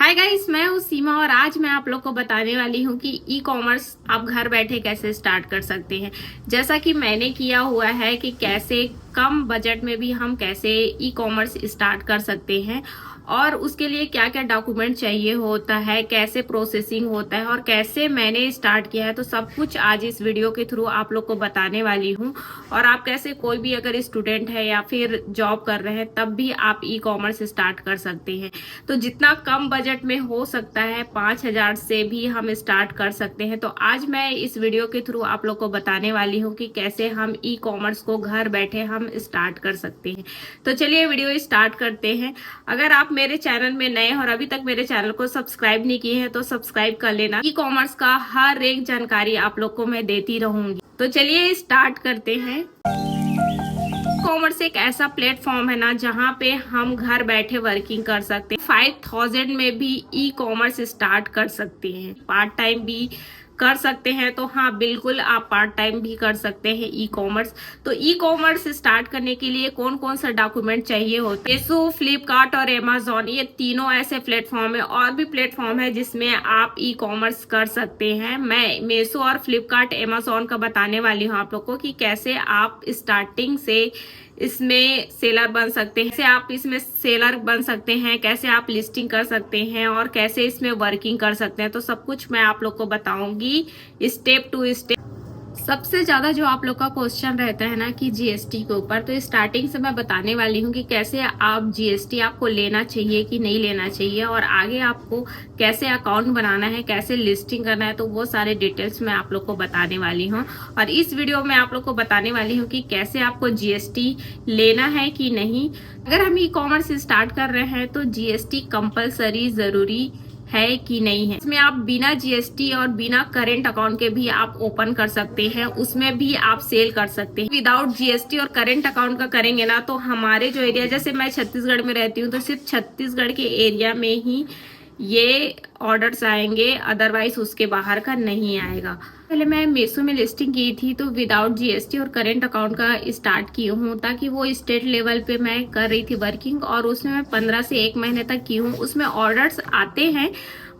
Hi guys, मैं हूँ सीमा और आज मैं आप लोग को बताने वाली हूँ कि ई कॉमर्स आप घर बैठे कैसे स्टार्ट कर सकते हैं। जैसा कि मैंने किया हुआ है कि कैसे कम बजट में भी हम कैसे ई कॉमर्स स्टार्ट कर सकते हैं और उसके लिए क्या क्या डॉक्यूमेंट चाहिए होता है, कैसे प्रोसेसिंग होता है और कैसे मैंने स्टार्ट किया है। तो सब कुछ आज इस वीडियो के थ्रू आप लोग को बताने वाली हूँ। और आप कैसे कोई भी अगर स्टूडेंट है या फिर जॉब कर रहे हैं तब भी आप ई कॉमर्स स्टार्ट कर सकते हैं। तो जितना कम बजट में हो सकता है 5,000 से भी हम स्टार्ट कर सकते हैं। तो आज मैं इस वीडियो के थ्रू आप लोग को बताने वाली हूँ कि कैसे हम ई कॉमर्स को घर बैठे हम स्टार्ट कर सकते हैं। तो चलिए वीडियो स्टार्ट करते हैं। अगर आप मेरे चैनल में नए हैं और अभी तक मेरे चैनल को सब्सक्राइब नहीं किए हैं तो सब्सक्राइब कर लेना। ई कॉमर्स का हर एक जानकारी आप लोग को मैं देती रहूंगी। तो चलिए स्टार्ट करते हैं। कॉमर्स एक ऐसा प्लेटफॉर्म है ना जहाँ पे हम घर बैठे वर्किंग कर सकते हैं। 5,000 में भी ई कॉमर्स स्टार्ट कर सकते हैं। पार्ट टाइम भी कर सकते हैं। तो हाँ, बिल्कुल आप पार्ट टाइम भी कर सकते हैं ई कॉमर्स। तो ई कॉमर्स स्टार्ट करने के लिए कौन कौन सा डॉक्यूमेंट चाहिए होते हैं? मीशो, फ्लिपकार्ट और अमेजोन, ये तीनों ऐसे प्लेटफॉर्म है। और भी प्लेटफॉर्म है जिसमें आप ई कॉमर्स कर सकते हैं। मैं मीशो और फ्लिपकार्ट अमेजोन का बताने वाली हूँ आप लोग को कि कैसे आप स्टार्टिंग से इसमें सेलर बन सकते हैं, कैसे आप इसमें सेलर बन सकते हैं, कैसे आप लिस्टिंग कर सकते हैं और कैसे इसमें वर्किंग कर सकते हैं। तो सब कुछ मैं आप लोग को बताऊंगी स्टेप टू स्टेप। सबसे ज्यादा जो आप लोग का क्वेश्चन रहता है ना कि जीएसटी के ऊपर, तो स्टार्टिंग से मैं बताने वाली हूँ कि कैसे आप जीएसटी आपको लेना चाहिए कि नहीं लेना चाहिए और आगे आपको कैसे अकाउंट बनाना है, कैसे लिस्टिंग करना है। तो वो सारे डिटेल्स मैं आप लोग को बताने वाली हूँ। और इस वीडियो में आप लोग को बताने वाली हूँ कि कैसे आपको जीएसटी लेना है कि नहीं। अगर हम ई कॉमर्स स्टार्ट कर रहे हैं तो जीएसटी कंपलसरी जरूरी है कि नहीं है। इसमें आप बिना जीएसटी और बिना करेंट अकाउंट के भी आप ओपन कर सकते हैं, उसमें भी आप सेल कर सकते हैं। विदाउट जीएसटी और करेंट अकाउंट का करेंगे ना तो हमारे जो एरिया, जैसे मैं छत्तीसगढ़ में रहती हूँ तो सिर्फ छत्तीसगढ़ के एरिया में ही ये ऑर्डर्स आएंगे, अदरवाइज उसके बाहर का नहीं आएगा। पहले मैं मीशो में लिस्टिंग की थी तो विदाउट जीएसटी और करेंट अकाउंट का स्टार्ट की हूँ, ताकि वो स्टेट लेवल पे मैं कर रही थी वर्किंग और उसमें मैं 15 से 1 महीने तक की हूँ। उसमें ऑर्डर्स आते हैं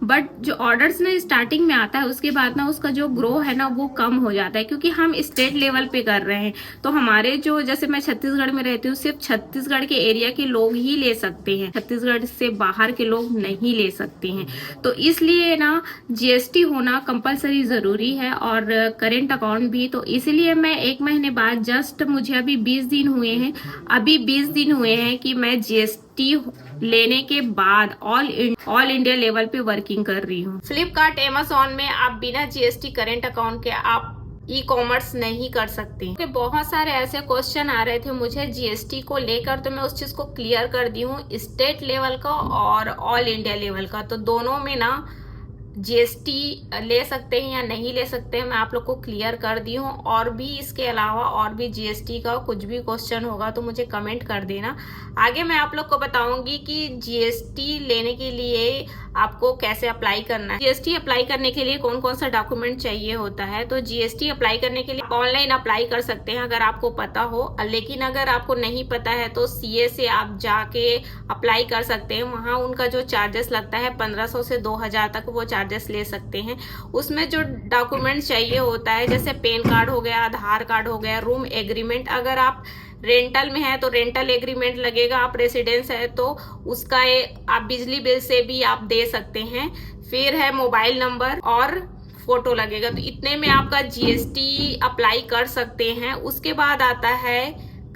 बट जो ऑर्डर्स ना स्टार्टिंग में आता है उसके बाद ना उसका जो ग्रो है ना वो कम हो जाता है, क्योंकि हम स्टेट लेवल पे कर रहे हैं। तो हमारे जो, जैसे मैं छत्तीसगढ़ में रहती हूँ, सिर्फ छत्तीसगढ़ के एरिया के लोग ही ले सकते हैं, छत्तीसगढ़ से बाहर के लोग नहीं ले सकते हैं। तो इसलिए ना जीएसटी होना कंपलसरी जरूरी है और करेंट अकाउंट भी। तो इसलिए मैं 1 महीने बाद, जस्ट मुझे अभी 20 दिन हुए हैं, अभी 20 दिन हुए हैं कि मैं जीएसटी लेने के बाद ऑल इंडिया लेवल पे वर्किंग कर रही हूँ। फ्लिपकार्ट, अमेजोन में आप बिना जीएसटी करेंट अकाउंट के आप ई कॉमर्स नहीं कर सकते। क्योंकि बहुत सारे ऐसे क्वेश्चन आ रहे थे मुझे जीएसटी को लेकर, तो मैं उस चीज को क्लियर कर दी हूँ। स्टेट लेवल का और ऑल इंडिया लेवल का, तो दोनों में ना जीएसटी ले सकते हैं या नहीं ले सकते हैं, मैं आप लोग को क्लियर कर दी हूँ। और भी इसके अलावा और भी जीएसटी का कुछ भी क्वेश्चन होगा तो मुझे कमेंट कर देना। आगे मैं आप लोग को बताऊंगी कि जीएसटी लेने के लिए आपको कैसे अप्लाई करना है। जीएसटी अप्लाई करने के लिए कौन कौन सा डॉक्यूमेंट चाहिए होता है। तो जीएसटी अप्लाई करने के लिए ऑनलाइन अप्लाई कर सकते हैं अगर आपको पता हो, लेकिन अगर आपको नहीं पता है तो सीए से आप जाके अप्लाई कर सकते हैं। वहाँ उनका जो चार्जेस लगता है 1500 से 2000 तक वो चार्जेस ले सकते हैं। उसमें जो डॉक्यूमेंट चाहिए होता है, जैसे पैन कार्ड हो गया, आधार कार्ड हो गया, रूम एग्रीमेंट, अगर आप रेंटल में है तो रेंटल एग्रीमेंट लगेगा, आप रेसिडेंस है तो उसका आप बिजली बिल से भी आप दे सकते हैं। फिर है मोबाइल नंबर और फोटो लगेगा। तो इतने में आपका जीएसटी अप्लाई कर सकते हैं। उसके बाद आता है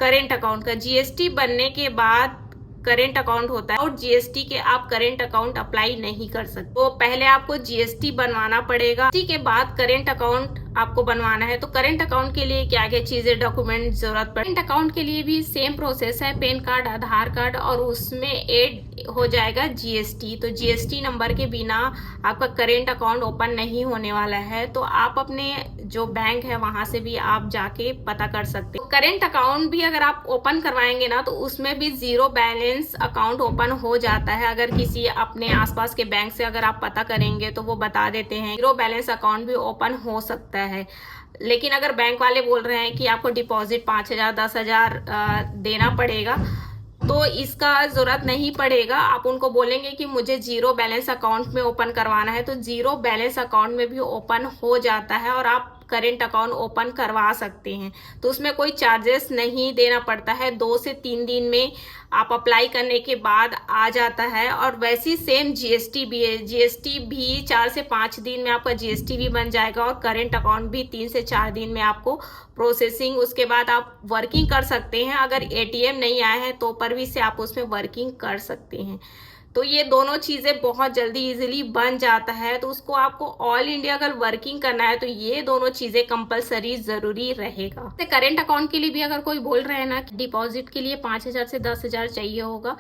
करेंट अकाउंट का। जीएसटी बनने के बाद करेंट अकाउंट होता है और जीएसटी के आप करेंट अकाउंट अप्लाई नहीं कर सकते। तो पहले आपको जीएसटी बनवाना पड़ेगा, जीएसटी के बाद करेंट अकाउंट आपको बनवाना है। तो करेंट अकाउंट के लिए क्या क्या चीजें, डॉक्यूमेंट जरूरत पड़े। करेंट अकाउंट के लिए भी सेम प्रोसेस है, पैन कार्ड, आधार कार्ड और उसमें ऐड हो जाएगा जीएसटी। तो जीएसटी नंबर के बिना आपका करेंट अकाउंट ओपन नहीं होने वाला है। तो आप अपने जो बैंक है वहां से भी आप जाके पता कर सकते हैं। करेंट अकाउंट भी अगर आप ओपन करवाएंगे ना तो उसमें भी 0 बैलेंस अकाउंट ओपन हो जाता है। अगर किसी अपने आसपास के बैंक से अगर आप पता करेंगे तो वो बता देते हैं 0 बैलेंस अकाउंट भी ओपन हो सकता है। लेकिन अगर बैंक वाले बोल रहे हैं कि आपको डिपॉजिट 5,000 10,000 देना पड़ेगा तो इसका ज़रूरत नहीं पड़ेगा। आप उनको बोलेंगे कि मुझे ज़ीरो बैलेंस अकाउंट में ओपन करवाना है, तो ज़ीरो बैलेंस अकाउंट में भी ओपन हो जाता है और आप करेंट अकाउंट ओपन करवा सकते हैं। तो उसमें कोई चार्जेस नहीं देना पड़ता है। 2 से 3 दिन में आप अप्लाई करने के बाद आ जाता है। और वैसी सेम जीएसटी भी है। जीएसटी भी 4 से 5 दिन में आपका जीएसटी भी बन जाएगा और करेंट अकाउंट भी 3 से 4 दिन में आपको प्रोसेसिंग, उसके बाद आप वर्किंग कर सकते हैं। अगर एटीएम नहीं आया है तो पर भी से आप उसमें वर्किंग कर सकते हैं। तो ये दोनों चीज़ें बहुत जल्दी इजीली बन जाता है। तो उसको आपको ऑल इंडिया अगर वर्किंग करना है तो ये दोनों चीज़ें कंपलसरी ज़रूरी रहेगा। तो करेंट अकाउंट के लिए भी अगर कोई बोल रहे हैं ना कि डिपॉजिट के लिए 5,000 से 10,000 चाहिए होगा,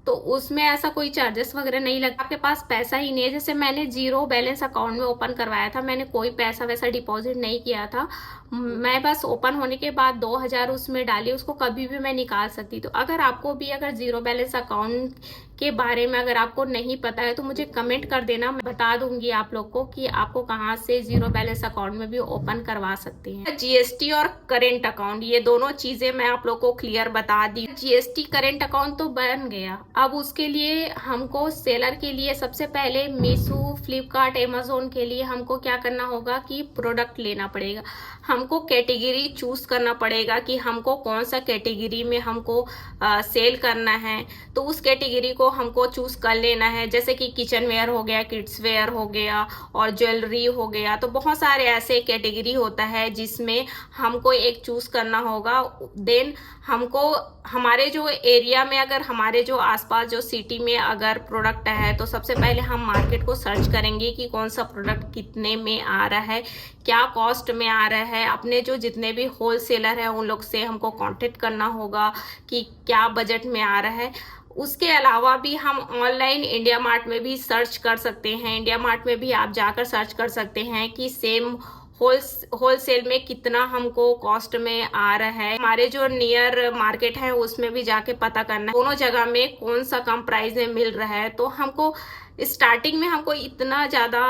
तो उसमें ऐसा कोई चार्जेस वगैरह नहीं लगता। आपके पास पैसा ही नहीं है, जैसे मैंने जीरो बैलेंस अकाउंट में ओपन करवाया था, मैंने कोई पैसा वैसा डिपॉजिट नहीं किया था। मैं बस ओपन होने के बाद 2,000 उसमें डाली, उसको कभी भी मैं निकाल सकती। तो अगर आपको भी अगर जीरो बैलेंस अकाउंट के बारे में अगर आपको नहीं पता है तो मुझे कमेंट कर देना, मैं बता दूंगी आप लोग को कि आपको कहाँ से जीरो बैलेंस अकाउंट में भी ओपन करवा सकते हैं। जीएसटी और करेंट अकाउंट, ये दोनों चीजें मैं आप लोग को क्लियर बता दी। जीएसटी करेंट अकाउंट तो बन गया, अब उसके लिए हमको सेलर के लिए सबसे पहले मीशो, फ्लिपकार्ट, अमेजोन के लिए हमको क्या करना होगा कि प्रोडक्ट लेना पड़ेगा। हमको कैटेगरी चूज करना पड़ेगा कि हमको कौन सा कैटेगरी में हमको सेल करना है। तो उस कैटेगरी को हमको चूज कर लेना है, जैसे कि किचन वेयर हो गया, किड्स वेयर हो गया और ज्वेलरी हो गया। तो बहुत सारे ऐसे कैटेगरी होता है जिसमें हमको एक चूज करना होगा। देन हमको हमारे जो एरिया में, अगर हमारे जो आसपास जो सिटी में अगर प्रोडक्ट है तो सबसे पहले हम मार्केट को सर्च करेंगे कि कौन सा प्रोडक्ट कितने में आ रहा है, क्या कॉस्ट में आ रहा है। अपने जो जितने भी होलसेलर हैं उन लोग से हमको कांटेक्ट करना होगा कि क्या बजट में आ रहा है। उसके अलावा भी हम ऑनलाइन इंडिया मार्ट में भी सर्च कर सकते हैं। इंडिया मार्ट में भी आप जाकर सर्च कर सकते हैं कि सेम होलसेल में कितना हमको कॉस्ट में आ रहा है। हमारे जो नियर मार्केट है उसमें भी जाके पता करना है दोनों जगह में कौन सा कम प्राइस में मिल रहा है। तो हमको स्टार्टिंग में हमको इतना ज़्यादा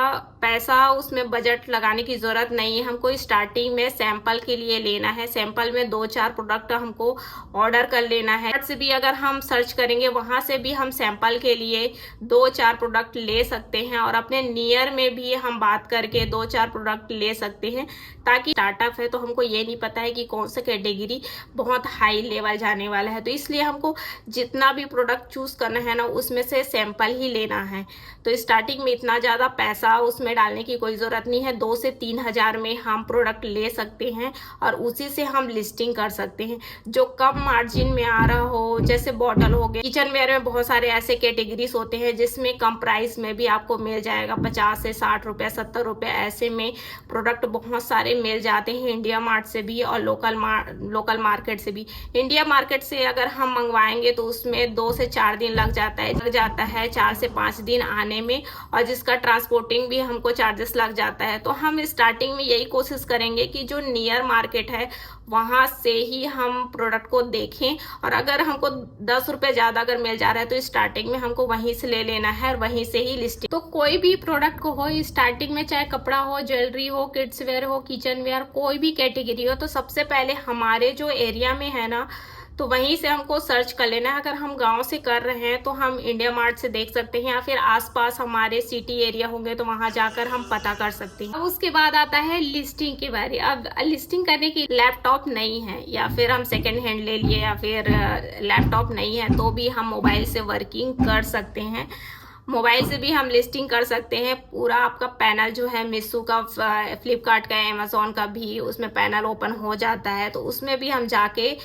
पैसा उसमें बजट लगाने की ज़रूरत नहीं है। हमको स्टार्टिंग में सैंपल के लिए लेना है। सैंपल में 2-4 प्रोडक्ट हमको ऑर्डर कर लेना है। से भी अगर हम सर्च करेंगे वहाँ से भी हम सैंपल के लिए 2-4 प्रोडक्ट ले सकते हैं और अपने नियर में भी हम बात करके 2-4 प्रोडक्ट ले सकते हैं। ताकि स्टार्टअप है तो हमको ये नहीं पता है कि कौन सा कैटेगरी बहुत हाई लेवल जाने वाला है। तो इसलिए हमको जितना भी प्रोडक्ट चूज करना है ना उसमें से सैंपल ही लेना है। तो स्टार्टिंग में इतना ज़्यादा पैसा उसमें डालने की कोई ज़रूरत नहीं है। 2 से 3 हज़ार में हम प्रोडक्ट ले सकते हैं और उसी से हम लिस्टिंग कर सकते हैं। जो कम मार्जिन में आ रहा हो, जैसे बॉटल हो गए, किचन वेयर में बहुत सारे ऐसे कैटेगरीज होते हैं जिसमें कम प्राइस में भी आपको मिल जाएगा। 50 से 60 रुपये, 70 रुपये ऐसे में प्रोडक्ट बहुत सारे मिल जाते हैं इंडिया मार्ट से भी और लोकल मार्केट से भी। इंडिया मार्केट से अगर हम मंगवाएंगे तो उसमें 2 से 4 दिन लग जाता है 4 से 5 दिन आने में, और जिसका ट्रांसपोर्टिंग भी हमको चार्जेस लग जाता है। तो हम स्टार्टिंग में यही कोशिश करेंगे कि जो नियर मार्केट है वहां से ही हम प्रोडक्ट को देखें, और अगर हमको 10 रुपये ज़्यादा अगर मिल जा रहा है तो स्टार्टिंग में हमको वहीं से ले लेना है और वहीं से ही लिस्टिंग। तो कोई भी प्रोडक्ट को हो स्टार्टिंग में, चाहे कपड़ा हो, ज्वेलरी हो, किड्स वेयर हो, किचन वेयर, कोई भी कैटेगरी हो, तो सबसे पहले हमारे जो एरिया में है ना तो वहीं से हमको सर्च कर लेना है। अगर हम गांव से कर रहे हैं तो हम इंडिया मार्ट से देख सकते हैं, या फिर आसपास हमारे सिटी एरिया होंगे तो वहां जाकर हम पता कर सकते हैं। अब उसके बाद आता है लिस्टिंग के बारे। अब लिस्टिंग करने की लैपटॉप नहीं है या फिर हम सेकेंड हैंड ले लिए या फिर लैपटॉप नहीं है तो भी हम मोबाइल से वर्किंग कर सकते हैं। मोबाइल से भी हम लिस्टिंग कर सकते हैं। पूरा आपका पैनल जो है मीशो का, फ्लिपकार्ट का, अमेजोन का भी उसमें पैनल ओपन हो जाता है, तो उसमें भी हम जाके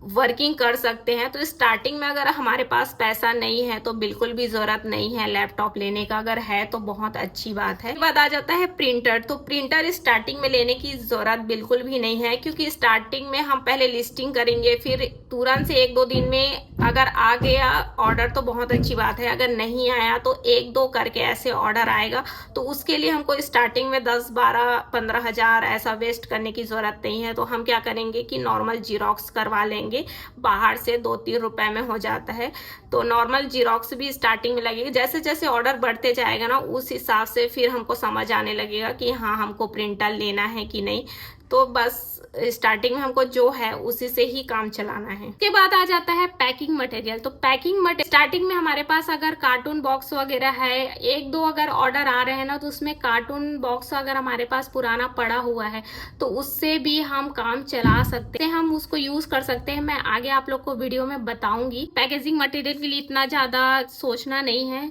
वर्किंग कर सकते हैं। तो स्टार्टिंग में अगर हमारे पास पैसा नहीं है तो बिल्कुल भी जरूरत नहीं है लैपटॉप लेने का। अगर है तो बहुत अच्छी बात है। बाद आ जाता है प्रिंटर। तो प्रिंटर स्टार्टिंग में लेने की जरूरत बिल्कुल भी नहीं है, क्योंकि स्टार्टिंग में हम पहले लिस्टिंग करेंगे, फिर तुरंत से 1-2 दिन में अगर आ गया ऑर्डर तो बहुत अच्छी बात है, अगर नहीं आया तो 1-2 करके ऐसे ऑर्डर आएगा। तो उसके लिए हमको स्टार्टिंग में 10, 12, 15 हज़ार ऐसा वेस्ट करने की जरूरत नहीं है। तो हम क्या करेंगे कि नॉर्मल जीरोक्स करवा लेंगे, बाहर से 2-3 रुपए में हो जाता है। तो नॉर्मल जीरोक्स भी स्टार्टिंग में लगेगा। जैसे जैसे ऑर्डर बढ़ते जाएगा ना उस हिसाब से फिर हमको समझ आने लगेगा कि हाँ हमको प्रिंटर लेना है कि नहीं। तो बस स्टार्टिंग में हमको जो है उसी से ही काम चलाना है। उसके बाद आ जाता है पैकिंग मटेरियल। तो पैकिंग मटेरियल स्टार्टिंग में हमारे पास अगर कार्टून बॉक्स वगैरह है, एक दो अगर ऑर्डर आ रहे हैं ना, तो उसमें कार्टून बॉक्स अगर हमारे पास पुराना पड़ा हुआ है तो उससे भी हम काम चला सकते हैं, हम उसको यूज कर सकते हैं। मैं आगे आप लोग को वीडियो में बताऊंगी। पैकेजिंग मटेरियल के लिए इतना ज्यादा सोचना नहीं है।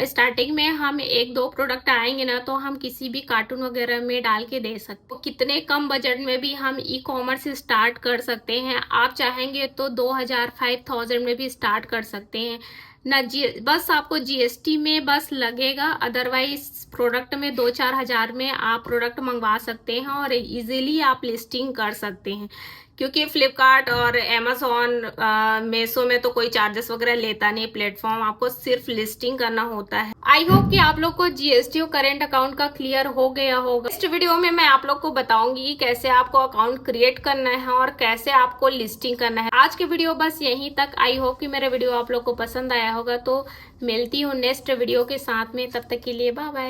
स्टार्टिंग में हम एक दो प्रोडक्ट आएंगे ना, तो हम किसी भी कार्टून वगैरह में डाल के दे सकते हैं। कितने कम बजट में भी हम ई कॉमर्स स्टार्ट कर सकते हैं। आप चाहेंगे तो 2000 5000 में भी स्टार्ट कर सकते हैं ना। बस आपको जीएसटी में बस लगेगा, अदरवाइज प्रोडक्ट में 2-4 हजार में आप प्रोडक्ट मंगवा सकते हैं और इजीली आप लिस्टिंग कर सकते हैं। क्योंकि फ्लिपकार्ट और अमेजोन मेसो में तो कोई चार्जेस वगैरह लेता नहीं प्लेटफॉर्म, आपको सिर्फ लिस्टिंग करना होता है। आई होप कि आप लोग को जीएसटी और करेंट अकाउंट का क्लियर हो गया होगा। नेक्स्ट वीडियो में मैं आप लोग को बताऊंगी कि कैसे आपको अकाउंट क्रिएट करना है और कैसे आपको लिस्टिंग करना है। आज की वीडियो बस यहीं तक। आई होप कि मेरा वीडियो आप लोग को पसंद आया होगा। तो मिलती हूँ नेक्स्ट वीडियो के साथ में, तब तक के लिए बाय बाय।